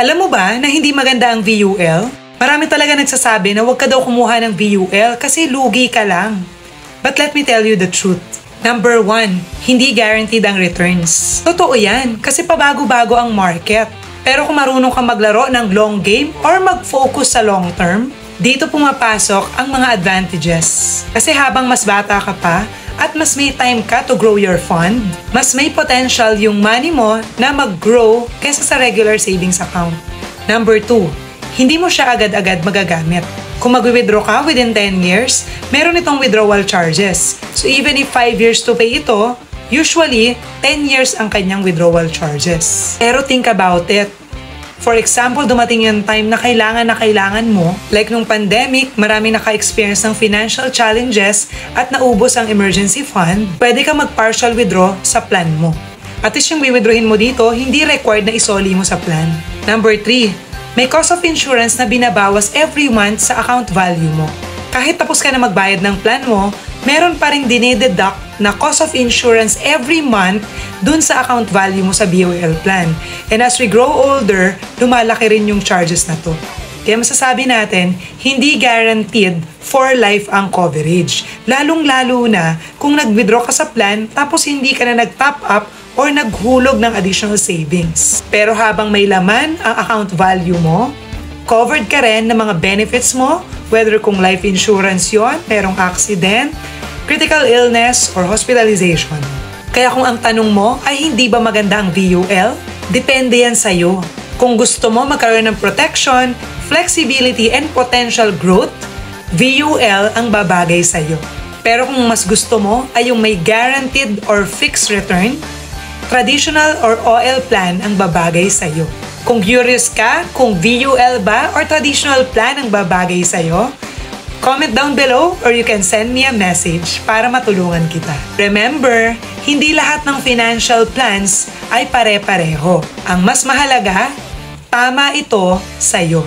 Alam mo ba na hindi maganda ang VUL? Marami talaga nagsasabi na huwag ka daw kumuha ng VUL kasi lugi ka lang. But let me tell you the truth. Number 1, hindi guaranteed ang returns. Totoo yan kasi pabago-bago ang market. Pero kung marunong kang maglaro ng long game or mag-focus sa long term, dito pumapasok ang mga advantages. Kasi habang mas bata ka pa at mas may time ka to grow your fund, mas may potential yung money mo na mag-grow kaysa sa regular savings account. Number 2, hindi mo siya agad-agad magagamit. Kung mag-withdraw ka within 10 years, meron itong withdrawal charges. So even if 5 years to pay ito, usually 10 years ang kanyang withdrawal charges. Pero think about it. For example, dumating yung time na kailangan mo, like nung pandemic, marami naka-experience ng financial challenges at naubos ang emergency fund, pwede ka mag-partial withdraw sa plan mo. At least yung withdrawin mo dito, hindi required na isoli mo sa plan. Number 3, may cost of insurance na binabawas every month sa account value mo. Kahit tapos ka na magbayad ng plan mo, meron pa rin dinededuct na cost of insurance every month dun sa account value mo sa BOL plan. And as we grow older, lumalaki rin yung charges na to. Kaya masasabi natin, hindi guaranteed for life ang coverage. Lalong-lalo na kung nag-withdraw ka sa plan tapos hindi ka na nag-top up or naghulog ng additional savings. Pero habang may laman ang account value mo, covered ka rin ng mga benefits mo, whether kung life insurance yon, merong accident, critical illness, or hospitalization. Kaya kung ang tanong mo ay hindi ba maganda ang VUL, depende yan sa'yo. Kung gusto mo magkaroon ng protection, flexibility, and potential growth, VUL ang babagay sa'yo. Pero kung mas gusto mo ay yung may guaranteed or fixed return, traditional or OL plan ang babagay sa'yo. Kung curious ka kung VUL ba or traditional plan ang babagay sa'yo, comment down below or you can send me a message para matulungan kita. Remember, hindi lahat ng financial plans ay pare-pareho. Ang mas mahalaga, tama ito sa'yo.